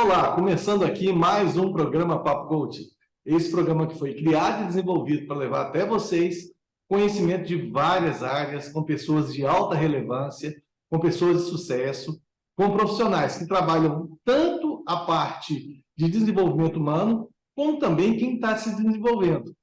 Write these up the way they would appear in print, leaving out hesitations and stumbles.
Olá, começando aqui mais um programa Papo Coach. Esse programa que foi criado e desenvolvido para levar até vocês conhecimento de várias áreas, com pessoas de alta relevância, com pessoas de sucesso, com profissionais que trabalham tanto a parte de desenvolvimento humano, como também quem está se desenvolvendo.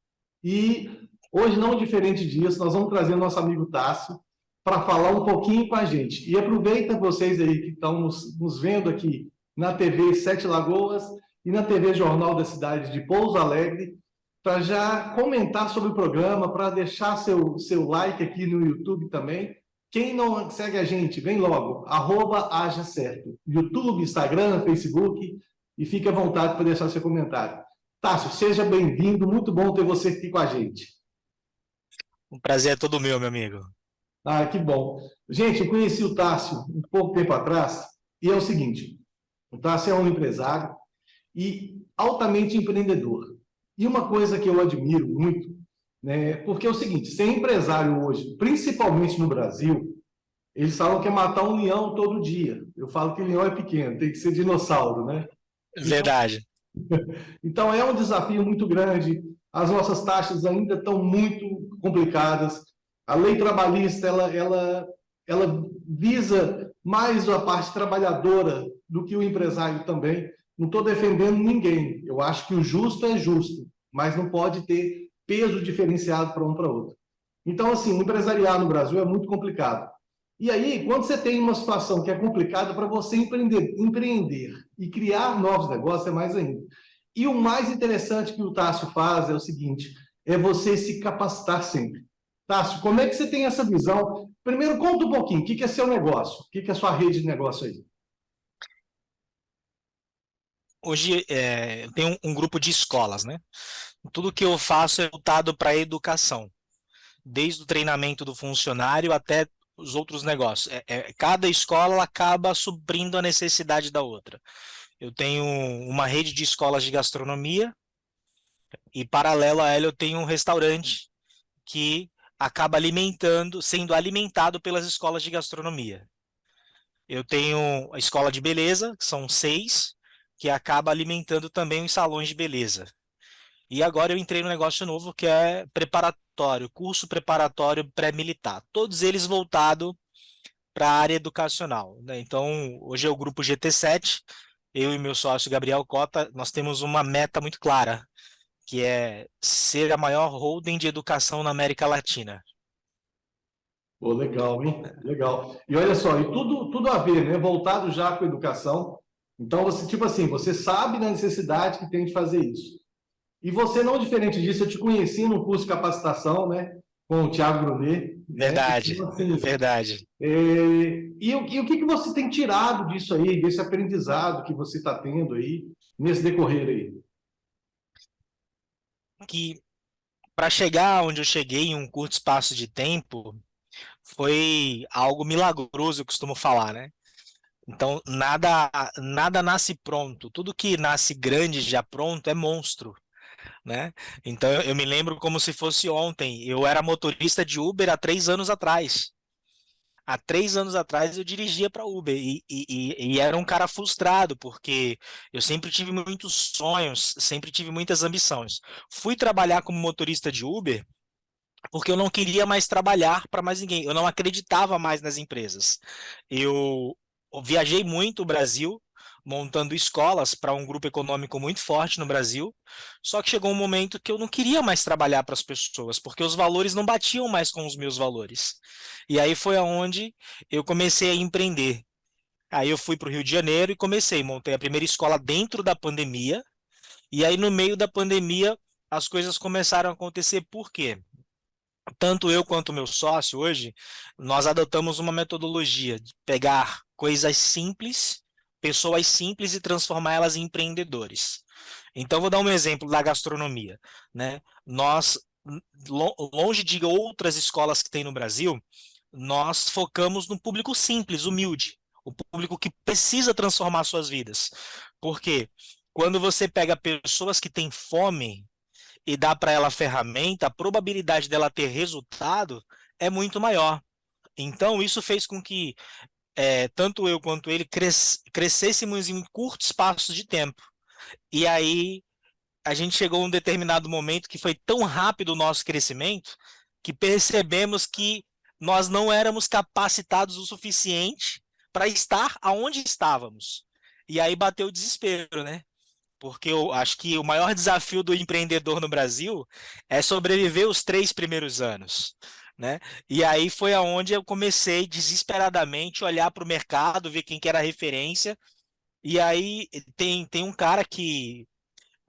E hoje, não diferente disso, nós vamos trazer o nosso amigo Tássio para falar um pouquinho com a gente. E aproveita vocês aí que estão nos vendo aqui na TV Sete Lagoas e na TV Jornal da Cidade de Pouso Alegre, para já comentar sobre o programa, para deixar seu like aqui no YouTube também. Quem não segue a gente, vem logo, @hajacerto. YouTube, Instagram, Facebook, e fique à vontade para deixar seu comentário. Tássio, seja bem-vindo, muito bom ter você aqui com a gente. Um prazer é todo meu amigo. Ah, que bom. Gente, eu conheci o Tássio um pouco tempo atrás, e é o seguinte, o Tássio é um empresário e altamente empreendedor. E uma coisa que eu admiro muito, né, porque é o seguinte, ser empresário hoje, principalmente no Brasil, eles falam que é matar um leão todo dia. Eu falo que leão é pequeno, tem que ser dinossauro, né? Verdade. Então é um desafio muito grande, as nossas taxas ainda estão muito complicadas, a lei trabalhista ela visa mais a parte trabalhadora do que o empresário também. Não estou defendendo ninguém, eu acho que o justo é justo, mas não pode ter peso diferenciado para um para outro. Então, assim, o empresariado no Brasil é muito complicado. E aí, quando você tem uma situação que é complicada, para você empreender e criar novos negócios é mais ainda. E o mais interessante que o Tássio faz é o seguinte, é você se capacitar sempre. Tássio, como é que você tem essa visão? Primeiro, conta um pouquinho, o que é seu negócio? O que é a sua rede de negócio aí? Hoje eu tenho um grupo de escolas, né? Tudo que eu faço é voltado para a educação, desde o treinamento do funcionário até os outros negócios. Cada escola ela acaba suprindo a necessidade da outra. Eu tenho uma rede de escolas de gastronomia e, paralelo a ela, eu tenho um restaurante que acaba sendo alimentado pelas escolas de gastronomia. Eu tenho a escola de beleza, que são 6, que acaba alimentando também os salões de beleza. E agora eu entrei no negócio novo que é preparatório, curso preparatório pré-militar. Todos eles voltados para a área educacional, né? Então, hoje é o grupo GT7, eu e meu sócio Gabriel Cota, nós temos uma meta muito clara, que é ser a maior holding de educação na América Latina. Pô, legal, hein? Legal. E olha só, e tudo a ver, né? Voltado já com a educação. Então, você, tipo assim, você sabe da necessidade que tem de fazer isso. E você, não diferente disso, eu te conheci no curso de capacitação, né? Com o Thiago Brunet, né? Verdade, Então, assim, verdade. e o que você tem tirado disso aí, desse aprendizado que você está tendo aí, nesse decorrer aí? Que para chegar onde eu cheguei em um curto espaço de tempo, foi algo milagroso, eu costumo falar, né? Então, nada nasce pronto. Tudo que nasce grande já pronto é monstro, né? Então, eu me lembro como se fosse ontem. Eu era motorista de Uber há 3 anos atrás. Há 3 anos atrás eu dirigia para Uber e era um cara frustrado, porque eu sempre tive muitos sonhos, sempre tive muitas ambições. Fui trabalhar como motorista de Uber porque eu não queria mais trabalhar para mais ninguém. Eu não acreditava mais nas empresas. Eu viajei muito o Brasil, montando escolas para um grupo econômico muito forte no Brasil. Só que chegou um momento que eu não queria mais trabalhar para as pessoas, porque os valores não batiam mais com os meus valores. E aí foi aonde eu comecei a empreender. Aí eu fui para o Rio de Janeiro e montei a primeira escola dentro da pandemia. E aí no meio da pandemia as coisas começaram a acontecer. Por quê? Tanto eu quanto o meu sócio hoje, nós adotamos uma metodologia de pegar coisas simples, pessoas simples e transformá-las em empreendedores. Então, vou dar um exemplo da gastronomia, né? Nós, longe de outras escolas que tem no Brasil, nós focamos no público simples, humilde, o público que precisa transformar suas vidas. Porque quando você pega pessoas que têm fome e dá para ela a ferramenta, a probabilidade dela ter resultado é muito maior. Então, isso fez com que tanto eu quanto ele crescêssemos em curto espaço de tempo. E aí a gente chegou a um determinado momento que foi tão rápido o nosso crescimento que percebemos que nós não éramos capacitados o suficiente para estar aonde estávamos. E aí bateu o desespero, né? Porque eu acho que o maior desafio do empreendedor no Brasil é sobreviver os 3 primeiros anos, né? E aí foi aonde eu comecei desesperadamente a olhar para o mercado, ver quem que era a referência. E aí tem um cara que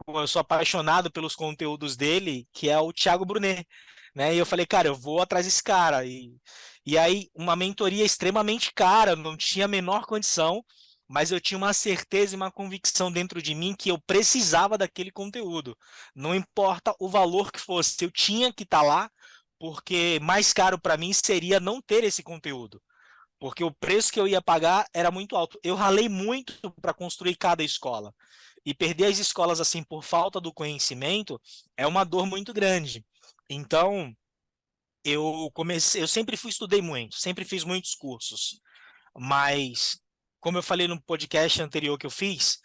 pô, eu sou apaixonado pelos conteúdos dele, que é o Thiago Brunet, né? E eu falei, cara, eu vou atrás desse cara. E aí, uma mentoria extremamente cara, eu não tinha a menor condição, mas eu tinha uma certeza e uma convicção dentro de mim que eu precisava daquele conteúdo. Não importa o valor que fosse, eu tinha que estar lá, porque mais caro para mim seria não ter esse conteúdo. Porque o preço que eu ia pagar era muito alto. Eu ralei muito para construir cada escola. E perder as escolas assim por falta do conhecimento é uma dor muito grande. Então, eu sempre estudei muito, sempre fiz muitos cursos, mas como eu falei no podcast anterior que eu fiz,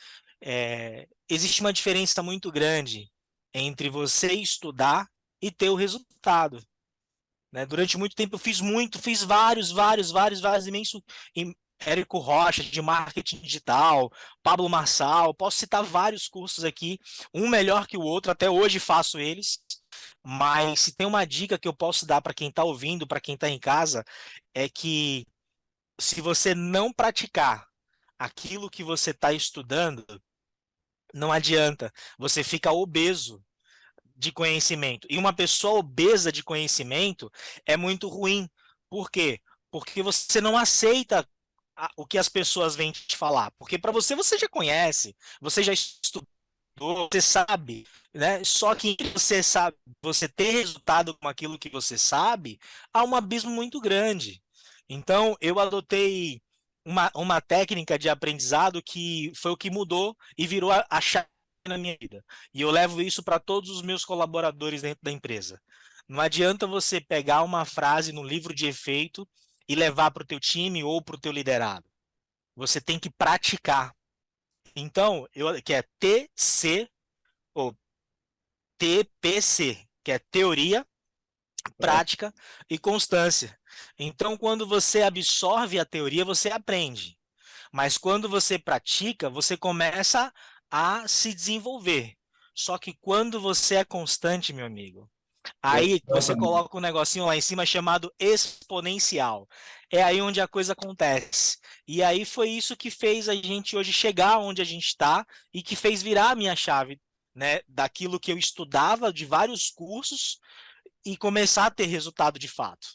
existe uma diferença muito grande entre você estudar e ter o resultado, né? Durante muito tempo eu fiz vários imenso Érico Rocha de marketing digital, Pablo Marçal, posso citar vários cursos aqui, um melhor que o outro, até hoje faço eles, mas se tem uma dica que eu posso dar para quem está ouvindo, para quem está em casa, é que se você não praticar aquilo que você está estudando, não adianta, você fica obeso de conhecimento. E uma pessoa obesa de conhecimento é muito ruim. Por quê? Porque você não aceita o que as pessoas vêm te falar. Porque para você, você já conhece, você já estudou, você sabe, né? Só que você sabe, você ter resultado com aquilo que você sabe, há um abismo muito grande. Então, eu adotei uma técnica de aprendizado que foi o que mudou e virou a chave na minha vida. E eu levo isso para todos os meus colaboradores dentro da empresa. Não adianta você pegar uma frase no livro de efeito e levar para o teu time ou para o teu liderado. Você tem que praticar. Então, que é TC ou TPC, que é teoria, prática e constância. Então, quando você absorve a teoria, você aprende. Mas quando você pratica, você começa a se desenvolver. Só que quando você é constante, meu amigo, aí você Exatamente. coloca um negocinho lá em cima chamado exponencial. É aí onde a coisa acontece. E aí foi isso que fez a gente hoje chegar onde a gente está e que fez virar a minha chave, né, daquilo que eu estudava de vários cursos e começar a ter resultado de fato.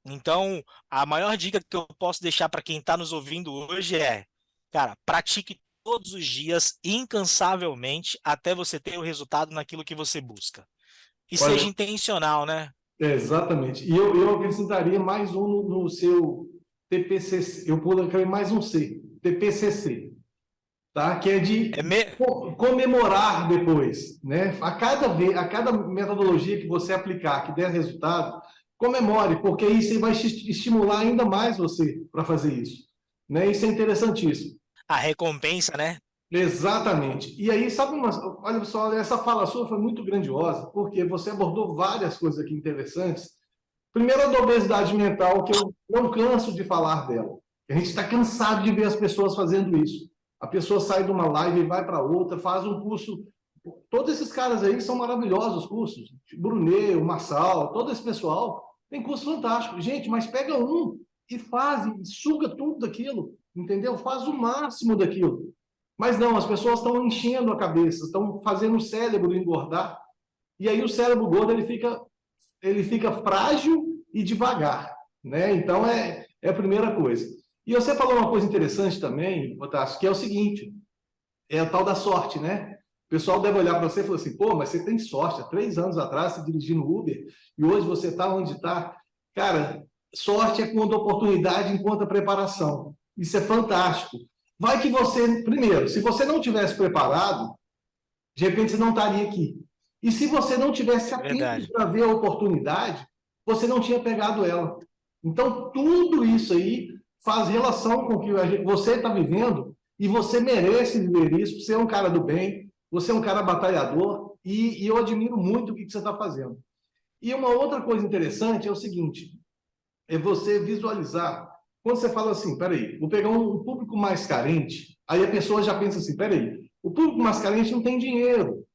Então, a maior dica que eu posso deixar para quem está nos ouvindo hoje é, cara, pratique todos os dias, incansavelmente, até você ter o resultado naquilo que você busca. E seja Olha, intencional, né? exatamente. E eu acrescentaria mais um no seu TPCC, eu colocaria mais um C, TPCC, tá? Que é É de me... comemorar depois, né? A cada metodologia que você aplicar que der resultado, comemore, porque isso vai estimular ainda mais você para fazer isso, né? Isso é interessantíssimo. A recompensa, né? Exatamente. E aí, sabe uma, olha só, essa fala sua foi muito grandiosa, porque você abordou várias coisas aqui interessantes. Primeiro, a da obesidade mental, que eu não canso de falar dela. A gente está cansado de ver as pessoas fazendo isso. A pessoa sai de uma live e vai para outra, faz um curso. Todos esses caras aí são maravilhosos cursos. Brunet, o Massal, todo esse pessoal tem curso fantástico. Gente, mas pega um e faz, e suga tudo daquilo, entendeu? Faz o máximo daquilo. Mas não, as pessoas estão enchendo a cabeça, estão fazendo o cérebro engordar, e aí o cérebro gordo ele fica frágil e devagar, né? Então é a primeira coisa. E você falou uma coisa interessante também, Otávio, que é o seguinte, é a tal da sorte, né? O pessoal deve olhar para você e falar assim, pô, mas você tem sorte, há 3 anos atrás você dirigindo Uber, e hoje você está onde está. Cara, sorte é quando a oportunidade encontra preparação. Isso é fantástico. Vai que você, primeiro, se você não tivesse preparado, de repente você não estaria aqui. E se você não tivesse atento Verdade. para ver a oportunidade, você não tinha pegado ela. Então, tudo isso aí faz relação com o que você está vivendo e você merece viver isso. Você é um cara do bem, você é um cara batalhador e eu admiro muito o que você está fazendo. E uma outra coisa interessante é o seguinte, é você visualizar, quando você fala assim, peraí, vou pegar um público mais carente, aí a pessoa já pensa assim, peraí, o público mais carente não tem dinheiro.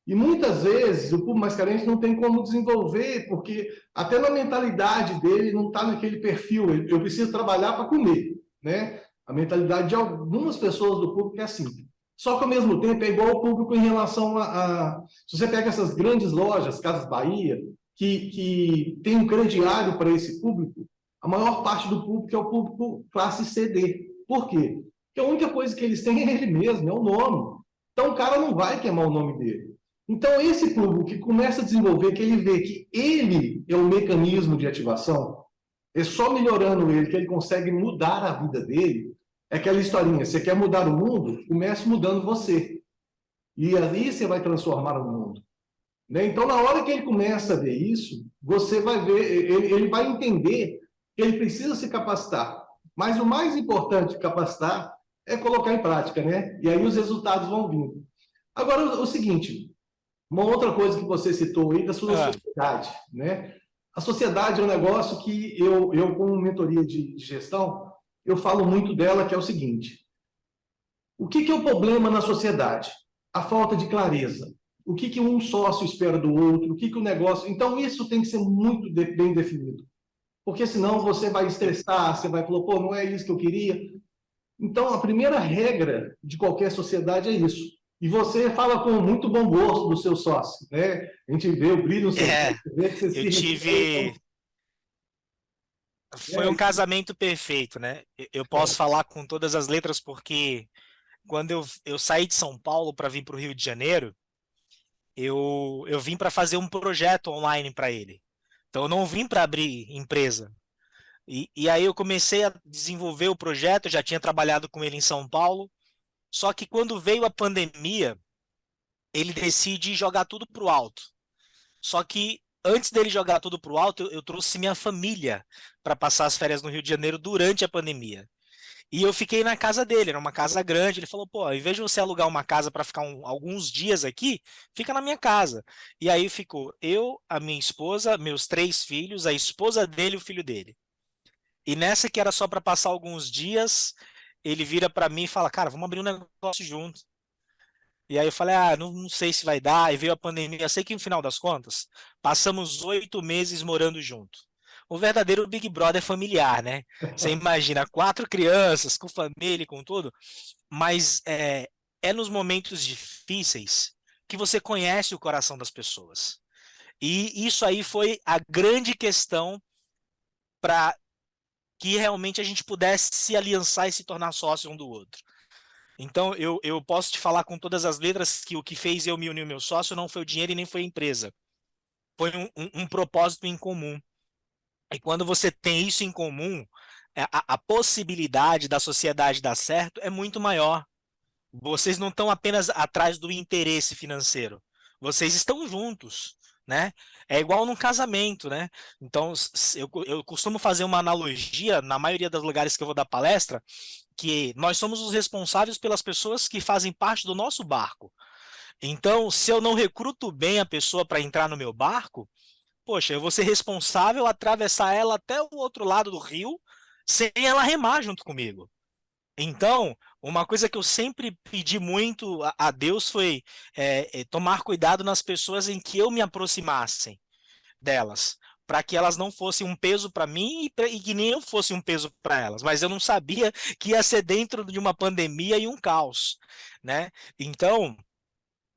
E muitas vezes o público mais carente não tem como desenvolver, porque até na mentalidade dele não está naquele perfil, eu preciso trabalhar para comer, né? A mentalidade de algumas pessoas do público é assim. Só que ao mesmo tempo é igual ao público em relação se você pega essas grandes lojas, Casas Bahia, que tem um crediário para esse público, a maior parte do público é o público classe CD. Por quê? Porque a única coisa que eles têm é ele mesmo, é o nome. Então o cara não vai queimar o nome dele. Então esse público que começa a desenvolver, que ele vê que ele é o mecanismo de ativação, é só melhorando ele que ele consegue mudar a vida dele, é aquela historinha, você quer mudar o mundo? Comece mudando você. E ali você vai transformar o mundo. Né? Então, na hora que ele começa a ver isso, você vai ver, ele vai entender que ele precisa se capacitar. Mas o mais importante de capacitar é colocar em prática, né? E aí os resultados vão vindo. Agora, o seguinte, uma outra coisa que você citou aí da sua sociedade, né? A sociedade é um negócio que eu como mentoria de gestão, eu falo muito dela, que é o seguinte, o que é o problema na sociedade? A falta de clareza. O que um sócio espera do outro, o que o negócio... Então, isso tem que ser muito bem definido. Porque senão você vai estressar, você vai falar, pô, não é isso que eu queria. Então, a primeira regra de qualquer sociedade é isso. E você fala com muito bom gosto do seu sócio, né? A gente vê o brilho no seu rosto, vê que você eu tive... Foi um É, casamento perfeito, né? Eu posso falar com todas as letras porque quando eu saí de São Paulo para vir para o Rio de Janeiro, eu vim para fazer um projeto online para ele. Então eu não vim para abrir empresa. E aí eu comecei a desenvolver o projeto, já tinha trabalhado com ele em São Paulo, só que quando veio a pandemia, ele decide jogar tudo pro alto. Só que antes dele jogar tudo pro alto, eu trouxe minha família para passar as férias no Rio de Janeiro durante a pandemia. E eu fiquei na casa dele, era uma casa grande. Ele falou: pô, em vez de você alugar uma casa para ficar alguns dias aqui, fica na minha casa. E aí ficou eu, a minha esposa, meus 3 filhos, a esposa dele e o filho dele. E nessa que era só para passar alguns dias, ele vira para mim e fala: cara, vamos abrir um negócio junto. E aí eu falei: ah, não sei se vai dar. E veio a pandemia. Eu sei que no final das contas, passamos 8 meses morando junto. O verdadeiro Big Brother familiar, né? Você imagina 4 crianças, com família, com tudo, mas é nos momentos difíceis que você conhece o coração das pessoas. E isso aí foi a grande questão para que realmente a gente pudesse se aliançar e se tornar sócio um do outro. Então, eu posso te falar com todas as letras que o que fez eu me unir ao meu sócio não foi o dinheiro e nem foi a empresa. Foi um propósito em comum. E quando você tem isso em comum, a possibilidade da sociedade dar certo é muito maior. Vocês não estão apenas atrás do interesse financeiro. Vocês estão juntos, né? É igual num casamento, né? Então, eu costumo fazer uma analogia, na maioria dos lugares que eu vou dar palestra, que nós somos os responsáveis pelas pessoas que fazem parte do nosso barco. Então, se eu não recruto bem a pessoa para entrar no meu barco, poxa, eu vou ser responsável atravessar ela até o outro lado do rio sem ela remar junto comigo. Então, uma coisa que eu sempre pedi muito a Deus foi tomar cuidado nas pessoas em que eu me aproximasse delas, para que elas não fossem um peso para mim e que nem eu fosse um peso para elas. Mas eu não sabia que ia ser dentro de uma pandemia e um caos, né? Então,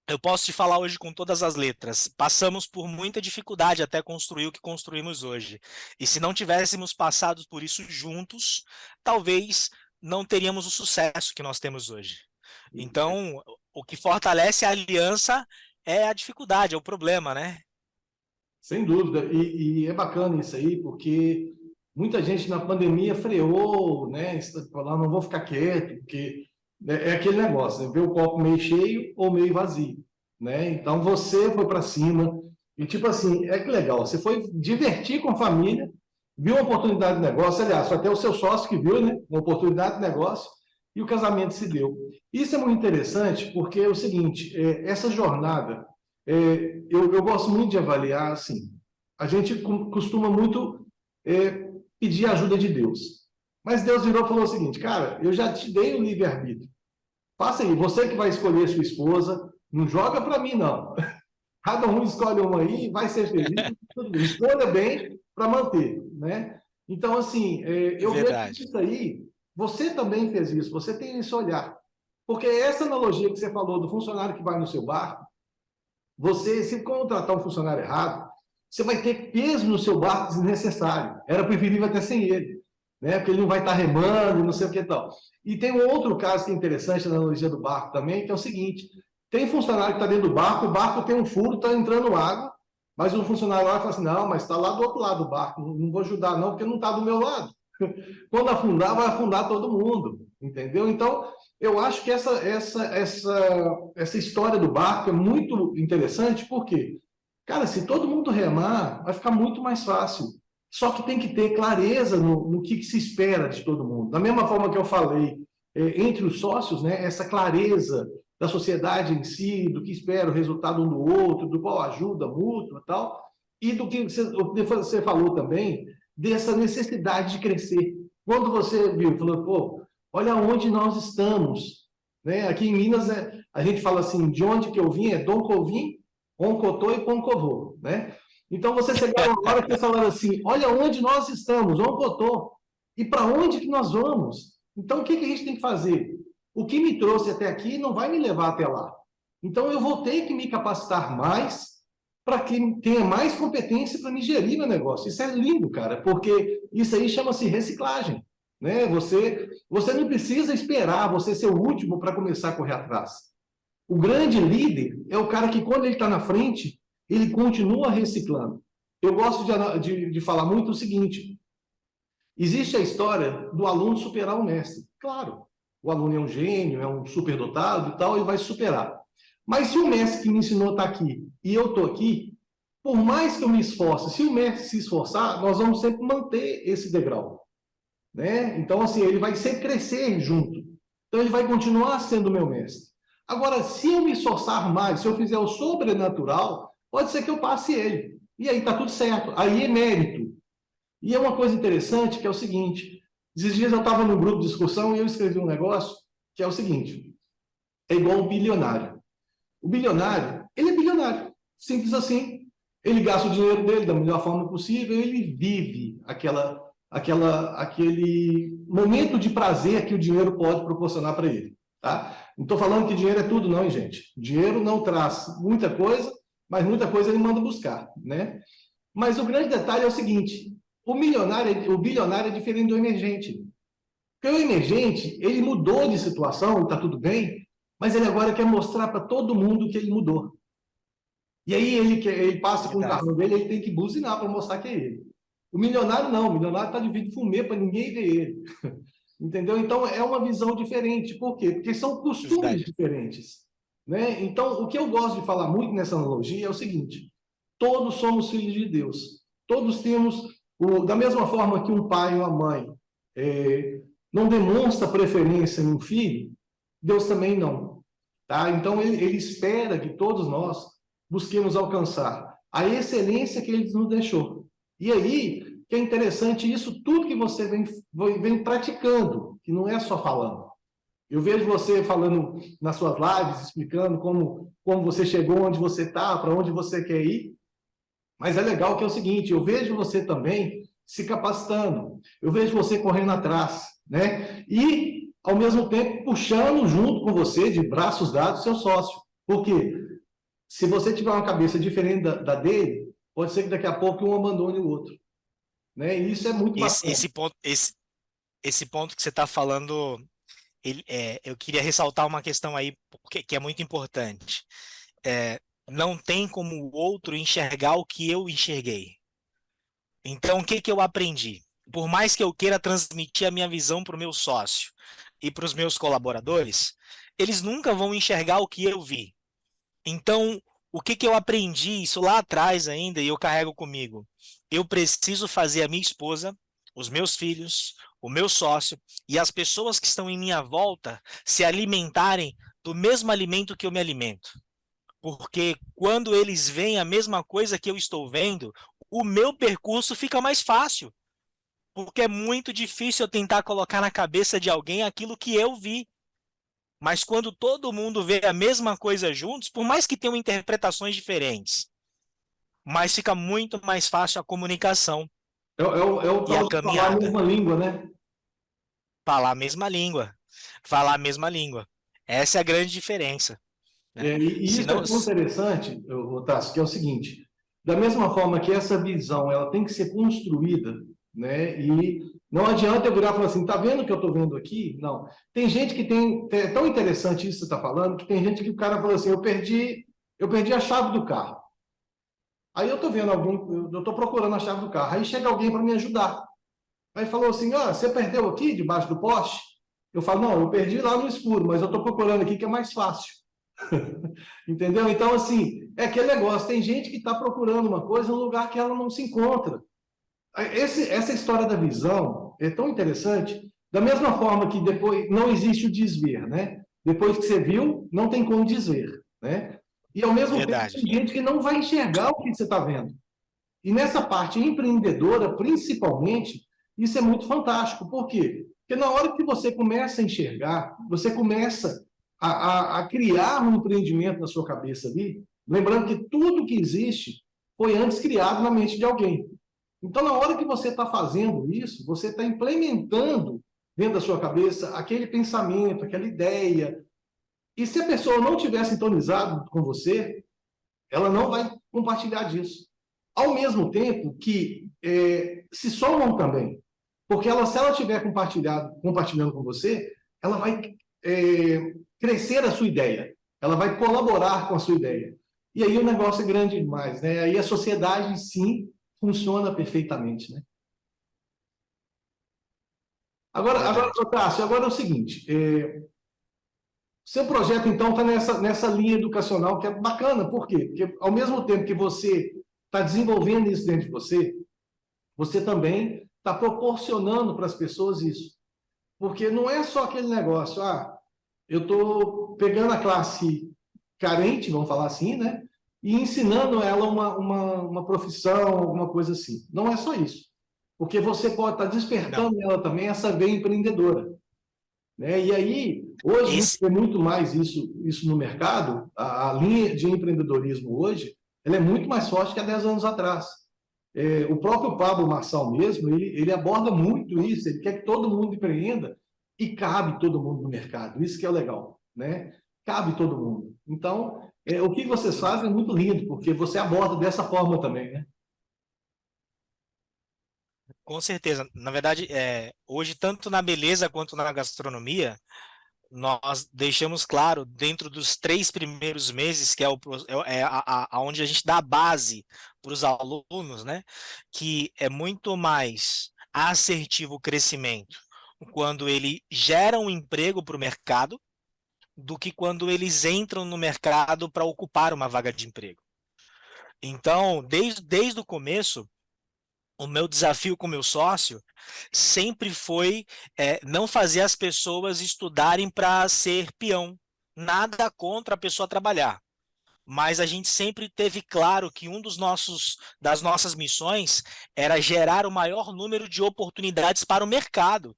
eu posso te falar hoje com todas as letras. Passamos por muita dificuldade até construir o que construímos hoje. E se não tivéssemos passado por isso juntos, talvez não teríamos o sucesso que nós temos hoje. Então, o que fortalece a aliança é a dificuldade, é o problema, né? sem dúvida. E é bacana isso aí, porque muita gente na pandemia freou, né? Falar, não vou ficar quieto, porque é aquele negócio, né? Ver o copo meio cheio ou meio vazio, né? Então você foi para cima e tipo assim, é que legal, você foi divertir com a família viu uma oportunidade de negócio, aliás, foi até o seu sócio que viu, né? Uma oportunidade de negócio, e o casamento se deu. Isso é muito interessante, porque é o seguinte, essa jornada, eu gosto muito de avaliar, assim, a gente costuma muito pedir a ajuda de Deus. Mas Deus virou e falou o seguinte, cara, eu já te dei o livre-arbítrio. Faça aí, você que vai escolher sua esposa, não joga para mim, não. Cada um escolhe uma aí, vai ser feliz, tudo bem. Escolha bem para manter, né? Então, assim, eu vejo que Verdade. isso aí, você também fez isso, você tem esse olhar. Porque essa analogia que você falou do funcionário que vai no seu barco, você, se contratar um funcionário errado, você vai ter peso no seu barco desnecessário. Era preferível até sem ele, né? Porque ele não vai estar remando, não sei o que e tal. E tem um outro caso que é interessante na analogia do barco também, que é o seguinte: tem funcionário que está dentro do barco, o barco tem um furo, está entrando água, mas o funcionário lá fala assim: não, mas está lá do outro lado do barco, não vou ajudar, não, porque não está do meu lado. Quando afundar, vai afundar todo mundo, entendeu? Então, eu acho que essa história do barco é muito interessante, porque, cara, se todo mundo remar, vai ficar muito mais fácil. Só que tem que ter clareza no que se espera de todo mundo. Da mesma forma que eu falei, entre os sócios, né, essa clareza da sociedade em si, do que espera o resultado um do outro, do qual ajuda mútua e tal, e do que você falou também, dessa necessidade de crescer. Quando você viu, falou, pô, olha onde nós estamos. Né? Aqui em Minas, a gente fala assim, de onde que eu vim, é Dom Covim, Oncotô e Poncovô. Né? Então, você chegou uma hora que você falava assim, olha onde nós estamos, Oncotô, e para onde que nós vamos? Então, o que, que a gente tem que fazer? O que me trouxe até aqui não vai me levar até lá. Então, eu vou ter que me capacitar mais para que tenha mais competência para me gerir meu negócio. Isso é lindo, cara, porque isso aí chama-se reciclagem. Né? Você não precisa esperar você ser o último para começar a correr atrás. O grande líder é o cara que, quando ele está na frente, ele continua reciclando. Eu gosto de falar muito o seguinte: existe a história do aluno superar o mestre. Claro, o aluno é um gênio, é um superdotado e tal, ele vai superar. Mas se o mestre que me ensinou está aqui e eu estou aqui, por mais que eu me esforce, se o mestre se esforçar, nós vamos sempre manter esse degrau. Né? Então, assim, ele vai sempre crescer junto. Então, ele vai continuar sendo meu mestre. Agora, se eu me esforçar mais, se eu fizer o sobrenatural, pode ser que eu passe ele. E aí está tudo certo. Aí é mérito. E é uma coisa interessante que é o seguinte: esses dias eu estava num grupo de discussão e eu escrevi um negócio que é o seguinte: é igual um bilionário. O bilionário, ele é bilionário. Simples assim. Ele gasta o dinheiro dele da melhor forma possível, ele vive aquele momento de prazer que o dinheiro pode proporcionar para ele. Tá? Não estou falando que dinheiro é tudo, não, hein, gente. Dinheiro não traz muita coisa, mas muita coisa ele manda buscar. Né? Mas o grande detalhe é o seguinte: o bilionário é diferente do emergente. Porque o emergente, ele mudou de situação, está tudo bem, mas ele agora quer mostrar para todo mundo que ele mudou. E aí ele passa com o Verdade. carro dele, ele tem que buzinar para mostrar que é ele. O milionário não, o milionário está de vidro fumê para ninguém ver ele. Entendeu? Então é uma visão diferente. Por quê? Porque são costumes Verdade. diferentes. Né? Então, o que eu gosto de falar muito nessa analogia é o seguinte: todos somos filhos de Deus. Todos temos, da mesma forma que um pai ou uma mãe não demonstra preferência em um filho, Deus também não. Tá? Então, ele espera que todos nós busquemos alcançar a excelência que ele nos deixou. E aí, que é interessante isso, tudo que você vem praticando, que não é só falando. Eu vejo você falando nas suas lives, explicando como você chegou onde você está, para onde você quer ir, mas é legal que é o seguinte: eu vejo você também se capacitando, eu vejo você correndo atrás, né? E, ao mesmo tempo, puxando junto com você, de braços dados, seu sócio. Por quê? Se você tiver uma cabeça diferente da dele, pode ser que daqui a pouco um abandone o outro. Né? E isso é muito Esse, bacana. esse ponto, esse, esse ponto que você está falando, eu queria ressaltar uma questão aí que é muito importante. Não tem como o outro enxergar o que eu enxerguei. Então, o que que eu aprendi? Por mais que eu queira transmitir a minha visão para o meu sócio e para os meus colaboradores, eles nunca vão enxergar o que eu vi. Então, O que que eu aprendi isso lá atrás ainda e eu carrego comigo? Eu preciso fazer a minha esposa, os meus filhos, o meu sócio e as pessoas que estão em minha volta se alimentarem do mesmo alimento que eu me alimento. Porque quando eles veem a mesma coisa que eu estou vendo, o meu percurso fica mais fácil. Porque é muito difícil eu tentar colocar na cabeça de alguém aquilo que eu vi. Mas quando todo mundo vê a mesma coisa juntos, por mais que tenham interpretações diferentes, mas fica muito mais fácil a comunicação É o e a tal de falar a caminhada. mesma língua, né? Falar a mesma língua. Falar a mesma língua. Essa é a grande diferença, né? E Se isso é não, tão interessante, Tassi, que é o seguinte: da mesma forma que essa visão ela tem que ser construída, né? E não adianta eu virar e falar assim, tá vendo o que eu estou vendo aqui? Não. Tem gente que tem, é tão interessante isso que você está falando, que tem gente que o cara falou assim, eu perdi a chave do carro. Aí eu estou vendo alguém, eu estou procurando a chave do carro. Aí chega alguém para me ajudar. Aí falou assim, ó, você perdeu aqui debaixo do poste? Eu falo, não, eu perdi lá no escuro, mas eu estou procurando aqui que é mais fácil. Entendeu? Então, assim, é aquele negócio. Tem gente que está procurando uma coisa no lugar que ela não se encontra. Essa história da visão é tão interessante. Da mesma forma que depois não existe o desver, né? Depois que você viu, não tem como desver, né? E ao mesmo tempo verdade. tem gente que não vai enxergar o que você está vendo. E nessa parte empreendedora, principalmente, isso é muito fantástico. Por quê? Porque na hora que você começa a enxergar, você começa a criar um empreendimento na sua cabeça ali, lembrando que tudo que existe foi antes criado na mente de alguém. Então, na hora que você está fazendo isso, você está implementando dentro da sua cabeça aquele pensamento, aquela ideia. E se a pessoa não tiver sintonizado com você, ela não vai compartilhar disso. Ao mesmo tempo que se somam também. Porque se ela estiver compartilhando com você, ela vai crescer a sua ideia. Ela vai colaborar com a sua ideia. E aí o negócio é grande demais, né? Aí a sociedade, sim, funciona perfeitamente, né? Agora, Verdade. Cássio, agora é o seguinte, seu projeto, então, está nessa linha educacional que é bacana. Por quê? Porque, ao mesmo tempo que você está desenvolvendo isso dentro de você, você também está proporcionando para as pessoas isso. Porque não é só aquele negócio, eu estou pegando a classe carente, vamos falar assim, né? E ensinando ela uma profissão, alguma coisa assim. Não é só isso. Porque você pode estar Não. despertando nela também essa veia empreendedora. Né? E aí, hoje, a gente Esse, vê muito mais isso no mercado. A linha de empreendedorismo hoje ela é muito mais forte que há 10 anos atrás. O próprio Pablo Marçal mesmo, ele aborda muito isso, ele quer que todo mundo empreenda e cabe todo mundo no mercado. Isso que é o legal, né? Cabe todo mundo. Então, o que vocês fazem é muito lindo, porque você aborda dessa forma também, né? com certeza. Na verdade, hoje, tanto na beleza quanto na gastronomia, nós deixamos claro, dentro dos 3 primeiros meses, que onde a gente dá a base para os alunos, né, que é muito mais assertivo o crescimento quando ele gera um emprego para o mercado do que quando eles entram no mercado para ocupar uma vaga de emprego. Então, desde o começo, o meu desafio com o meu sócio sempre foi não fazer as pessoas estudarem para ser peão. Nada contra a pessoa trabalhar. Mas a gente sempre teve claro que das nossas missões era gerar o maior número de oportunidades para o mercado.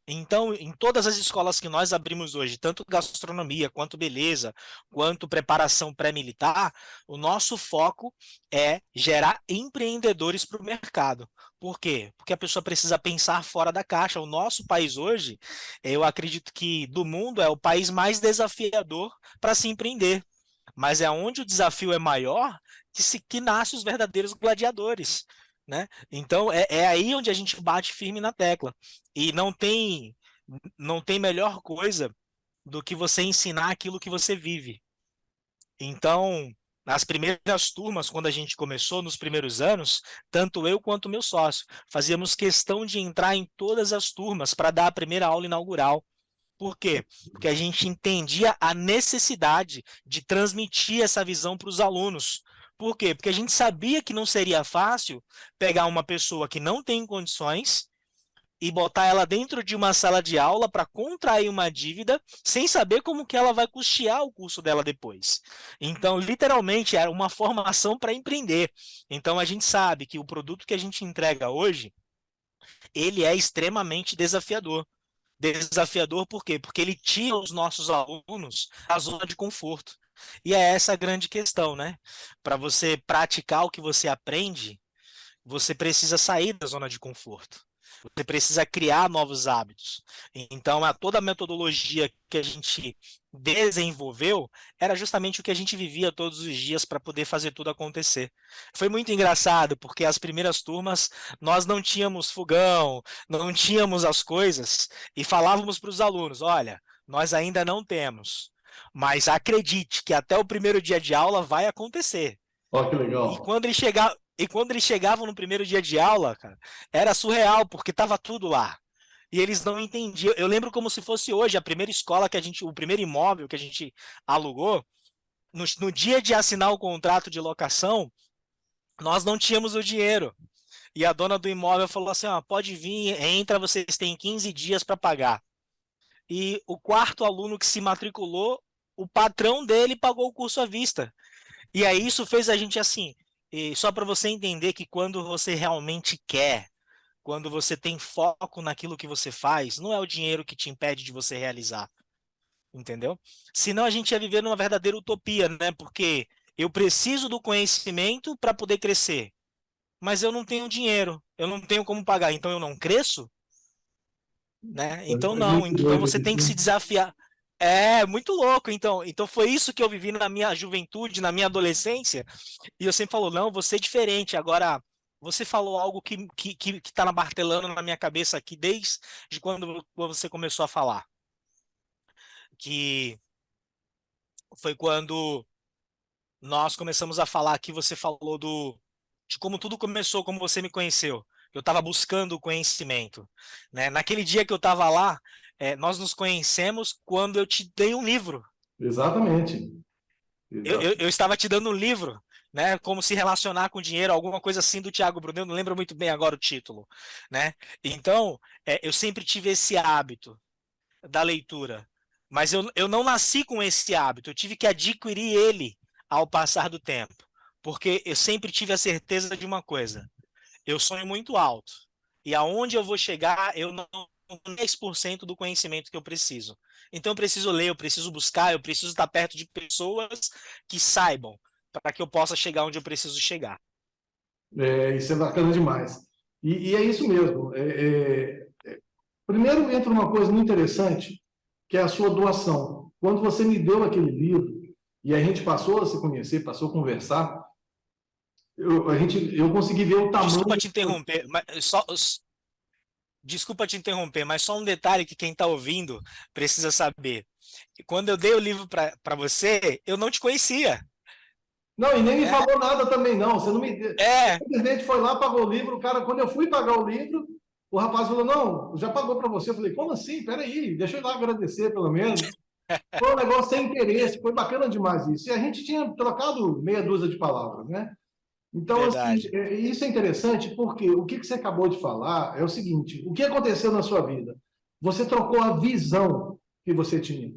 Então, em todas as escolas que nós abrimos hoje, tanto gastronomia, quanto beleza, quanto preparação pré-militar, o nosso foco é gerar empreendedores para o mercado. Por quê? Porque a pessoa precisa pensar fora da caixa. O nosso país hoje, eu acredito que do mundo é o país mais desafiador para se empreender. Mas é onde o desafio é maior que nascem os verdadeiros gladiadores, né? Então é aí onde a gente bate firme na tecla. E não tem melhor coisa do que você ensinar aquilo que você vive. Então, nas primeiras turmas, quando a gente começou, nos primeiros anos, tanto eu quanto meu sócio, fazíamos questão de entrar em todas as turmas para dar a primeira aula inaugural. Por quê? Porque a gente entendia a necessidade de transmitir essa visão para os alunos. Por quê? Porque a gente sabia que não seria fácil pegar uma pessoa que não tem condições e botar ela dentro de uma sala de aula para contrair uma dívida sem saber como que ela vai custear o curso dela depois. Então, literalmente, era uma formação para empreender. Então, a gente sabe que o produto que a gente entrega hoje, ele é extremamente desafiador. Desafiador por quê? Porque ele tira os nossos alunos da zona de conforto. E é essa a grande questão, né? Para você praticar o que você aprende, você precisa sair da zona de conforto. Você precisa criar novos hábitos. Então, toda a metodologia que a gente desenvolveu era justamente o que a gente vivia todos os dias para poder fazer tudo acontecer. Foi muito engraçado, porque as primeiras turmas nós não tínhamos fogão, não tínhamos as coisas, e falávamos para os alunos: olha, nós ainda não temos, mas acredite que até o primeiro dia de aula vai acontecer. Ó, que E legal. quando eles chegavam no primeiro dia de aula, cara, era surreal, porque estava tudo lá. E eles não entendiam. Eu lembro como se fosse hoje, a primeira escola que a gente, o primeiro imóvel que a gente alugou, no dia de assinar o contrato de locação, nós não tínhamos o dinheiro. E a dona do imóvel falou assim: ó, pode vir, entra, vocês têm 15 dias para pagar. E o quarto aluno que se matriculou, o patrão dele pagou o curso à vista. E aí isso fez a gente assim, e só para você entender que quando você realmente quer, quando você tem foco naquilo que você faz, não é o dinheiro que te impede de você realizar, entendeu? Senão a gente ia viver numa verdadeira utopia, né? Porque eu preciso do conhecimento para poder crescer, mas eu não tenho dinheiro, eu não tenho como pagar, então eu não cresço, né? Então É não, muito então doido você tem isso, que se né? desafiar. É muito louco, então foi isso que eu vivi na minha juventude, na minha adolescência. E eu sempre falo, não, você é diferente. Agora, você falou algo que tá martelando na minha cabeça aqui desde quando você começou a falar. Que foi quando nós começamos a falar que você falou de como tudo começou, como você me conheceu. Eu estava buscando o conhecimento, né? Naquele dia que eu estava lá, nós nos conhecemos quando eu te dei um livro. Exatamente. Eu estava te dando um livro, né? Como se relacionar com dinheiro, alguma coisa assim do Tiago Brunet, eu não lembro muito bem agora o título, né? Então, eu sempre tive esse hábito da leitura, mas eu não nasci com esse hábito, eu tive que adquirir ele ao passar do tempo, porque eu sempre tive a certeza de uma coisa: eu sonho muito alto. E aonde eu vou chegar, eu não tenho 10% do conhecimento que eu preciso. Então eu preciso ler, eu preciso buscar, eu preciso estar perto de pessoas que saibam para que eu possa chegar onde eu preciso chegar. Isso é bacana demais. E é isso mesmo. Primeiro entra uma coisa muito interessante, que é a sua doação. Quando você me deu aquele livro, e a gente passou a se conhecer, passou a conversar, eu consegui ver o Desculpa tamanho. te interromper, desculpa te interromper, mas só um detalhe que quem está ouvindo precisa saber. Quando eu dei o livro para você, eu não te conhecia. Não, e nem me É, falou nada também, não. Você não me. é, Simplesmente foi lá, pagou o livro. O cara, quando eu fui pagar o livro, o rapaz falou: Não, já pagou para você. Eu falei: Como assim? Peraí, deixa eu ir lá agradecer, pelo menos. Foi um negócio sem interesse, foi bacana demais isso. E a gente tinha trocado meia dúzia de palavras, né? Então, assim, verdade. isso é interessante porque o que você acabou de falar é o seguinte: o que aconteceu na sua vida? Você trocou a visão que você tinha.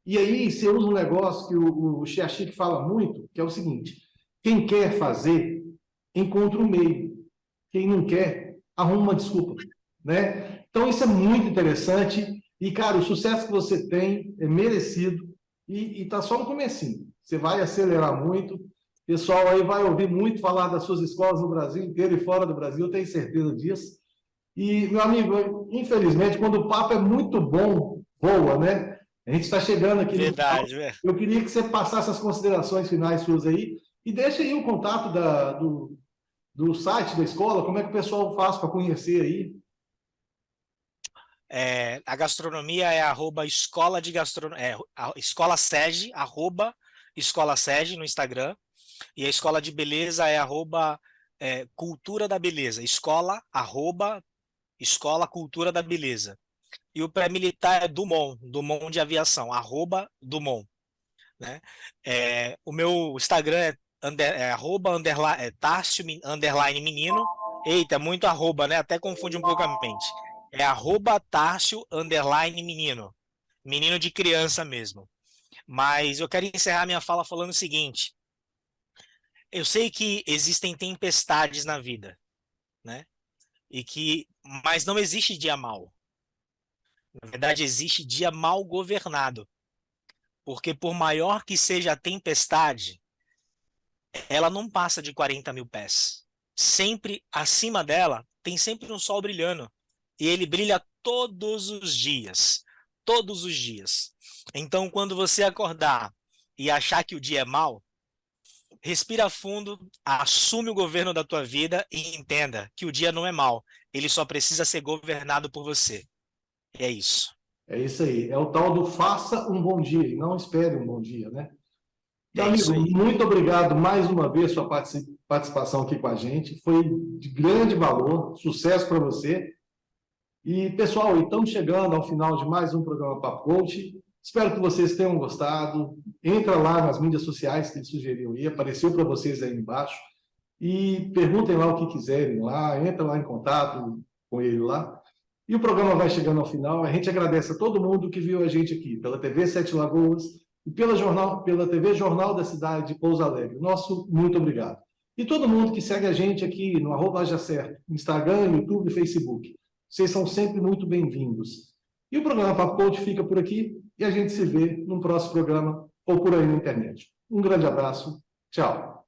E aí você usa um negócio que o Chiachik fala muito, que é o seguinte: quem quer fazer, encontra um meio. Quem não quer, arruma uma desculpa, né? Então isso é muito interessante e, cara, o sucesso que você tem é merecido e está só no comecinho. Você vai acelerar muito, o pessoal aí vai ouvir muito falar das suas escolas no Brasil inteiro e fora do Brasil, eu tenho certeza disso. E, meu amigo, infelizmente, quando o papo é muito bom, voa, né? A gente está chegando aqui no final. Verdade, velho. Eu queria que você passasse as considerações finais suas aí e deixe aí o contato do site da escola, como é que o pessoal faz para conhecer aí? A gastronomia é arroba escola de gastronomia, escola sege, arroba escola sege no Instagram, e a escola de beleza é arroba cultura da beleza, escola, arroba escola cultura da beleza. e o pré-militar é Dumont, Dumont de aviação, @Dumont, né? O meu Instagram é Tárcio underline menino. Eita, é muito arroba, né? Até confunde um pouco a mente. É @Tárcio underline menino. Menino de criança mesmo. Mas eu quero encerrar minha fala falando o seguinte: eu sei que existem tempestades na vida, né? Mas não existe dia mau. Na verdade, existe dia mal governado. Porque por maior que seja a tempestade, ela não passa de 40 mil pés. Sempre acima dela tem sempre um sol brilhando. E ele brilha todos os dias. Todos os dias. Então, quando você acordar e achar que o dia é mau, respira fundo, assume o governo da tua vida e entenda que o dia não é mau. Ele só precisa ser governado por você. E é isso. É isso aí. É o tal do faça um bom dia e não espere um bom dia, né? Meu É isso amigo, aí. muito obrigado mais uma vez sua participação aqui com a gente. Foi de grande valor. Sucesso para você. E, pessoal, estamos chegando ao final de mais um programa Papo Coach. Espero que vocês tenham gostado. Entra lá nas mídias sociais que ele sugeriu aí, apareceu para vocês aí embaixo. E perguntem lá o que quiserem lá, entra lá em contato com ele lá. E o programa vai chegando ao final. A gente agradece a todo mundo que viu a gente aqui, pela TV Sete Lagoas e pela TV Jornal da Cidade de Pouso Alegre. Nosso muito obrigado. E todo mundo que segue a gente aqui no @AjaCerto, Instagram, YouTube e Facebook. Vocês são sempre muito bem-vindos. E o programa Papo Coach fica por aqui e a gente se vê no próximo programa ou por aí na internet. Um grande abraço. Tchau.